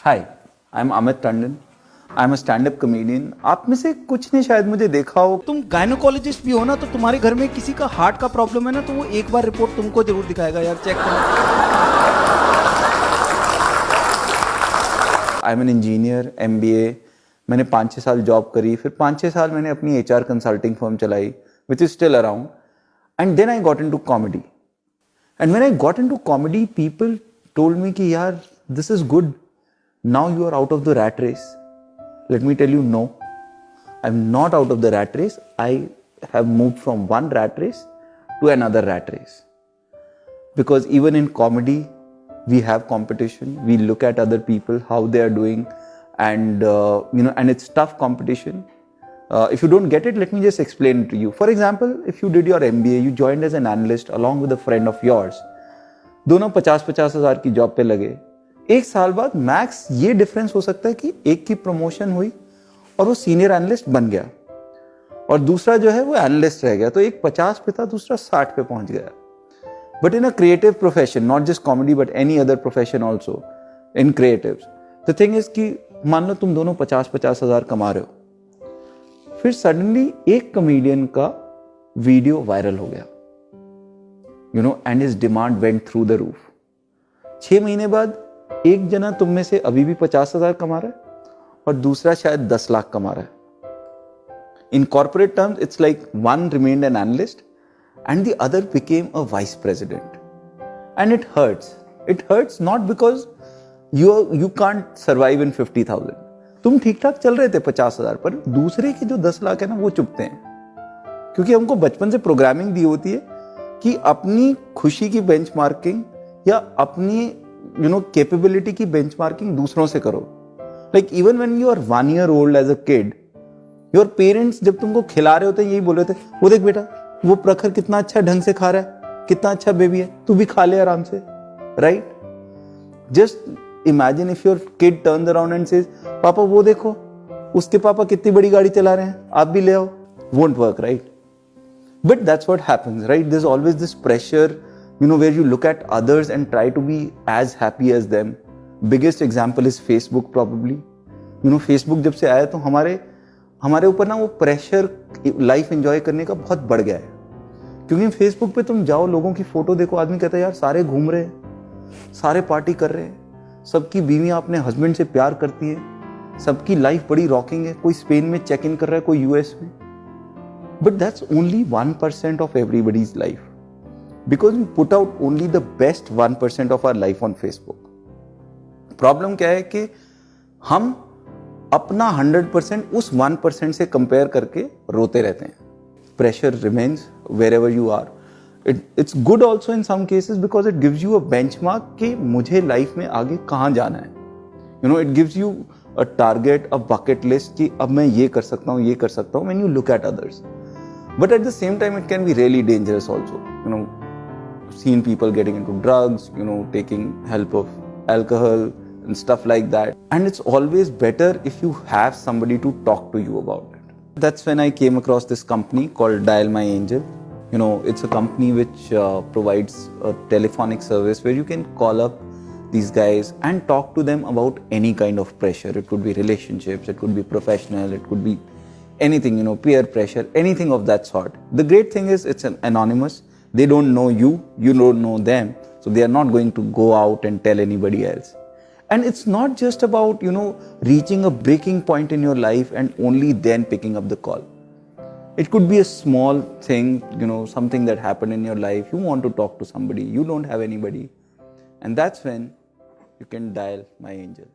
Hi, I am Amit Tandon. I am a stand up comedian. आप में से कुछ ने शायद मुझे देखा हो। तुम गायनोकोलॉजिस्ट भी हो ना, तो तुम्हारे घर में किसी का हार्ट का प्रॉब्लम है ना, तो वो एक बार रिपोर्ट तुमको जरूर दिखाएगा, यार चेक करो। I am an engineer, MBA। मैंने 5-6 साल जॉब करी, फिर 5-6 साल मैंने अपनी HR कंसल्टिंग फर्म चलाई, which is still around. And then I got into comedy. And when I got into comedy, people told me कि यार this is good, now you are out of the rat race. Let me tell you, no, I'm not out of the rat race. I have moved from one rat race to another rat race. Because even in comedy, we have competition. We look at other people, how they are doing, and and it's tough competition. If you don't get it, let me just explain it to you. For example, if you did your MBA, you joined as an analyst along with a friend of yours. दोनों 50-50 हज़ार की job पे लगे। एक साल बाद max ये difference हो सकता है कि एक की प्रमोशन हुई और वो सीनियर एनालिस्ट बन गया और दूसरा जो है वो एनालिस्ट रह गया। तो एक 50 पे था, दूसरा 60 पे पहुंच गया। But in a creative profession, not just comedy but any other profession also in creative, the thing is कि मान लो तुम दोनों 50-50 हज़ार कमा रहे हो, फिर सडनली एक कॉमेडियन का वीडियो वायरल हो गया, and his demand went through the roof. 6 महीने बाद एक जना तुम में से अभी भी 50,000 कमा रहा है और दूसरा शायद 10 लाख कमा रहा है। In corporate terms it's like one remained an analyst and the other became a vice president. And it hurts not because you can't survive in 50,000। तुम ठीक ठाक चल रहे थे 50,000 पर, दूसरे के जो 10 लाख है ना वो चुभते हैं, क्योंकि हमको बचपन से प्रोग्रामिंग दी होती है कि अपनी खुशी की बेंचमार्किंग या अपनी कैपेबिलिटी की बेंचमार्किंग दूसरों से करो। Like even when you are 1 year old as a kid, your parents जब तुमको खिला रहे होते हैं यही बोल रहे थे, वो देख बेटा वो प्रखर कितना अच्छा ढंग से खा रहा है, कितना अच्छा बेबी है, तू भी खा ले आराम से, right? Just imagine if your kid turns around and says, पापा वो देखो उसके पापा कितनी बड़ी गाड़ी चला रहे हैं, आप भी ले आओ। Won't work, right? But that's what happens, right? There is always this pressure, where you look at others and try to be as happy as them. Biggest example is Facebook probably. Facebook जब से आया तो हमारे ऊपर ना वो pressure life enjoy करने का बहुत बढ़ गया है। क्योंकि फेसबुक पे तुम जाओ, लोगों की फोटो देखो, आदमी कहता है यार सारे घूम रहे हैं, सारे पार्टी कर रहे हैं, सबकी बीवियां अपने हस्बैंड से प्यार करती है, सबकी लाइफ बड़ी रॉकिंग है, कोई स्पेन में चेक इन कर रहा है, कोई US में। But that's only 1% of everybody's life, because we put out only the best 1% of our life on Facebook. Problem क्या है कि हम अपना 100% उस 1% से कंपेयर करके रोते रहते हैं। Pressure remains wherever you are. It's good also in some cases because it gives you a benchmark कि मुझे लाइफ में आगे कहाँ जाना है। It gives you a target, a bucket list कि अब मैं ये कर सकता हूँ, ये कर सकता हूँ, when you look at others. But at the same time it can be really dangerous also. Seen people getting into drugs, taking help of alcohol and stuff like that. And it's always better if you have somebody to talk to you about it. That's when I came across this company called Dial My Angel. It's a company which provides a telephonic service where you can call up these guys and talk to them about any kind of pressure. It could be relationships, it could be professional, it could be anything, peer pressure, anything of that sort. The great thing is it's anonymous. They don't know you, you don't know them, so they are not going to go out and tell anybody else. And it's not just about, reaching a breaking point in your life and only then picking up the call. It could be a small thing, something that happened in your life. You want to talk to somebody, you don't have anybody. And that's when you can dial My Angel.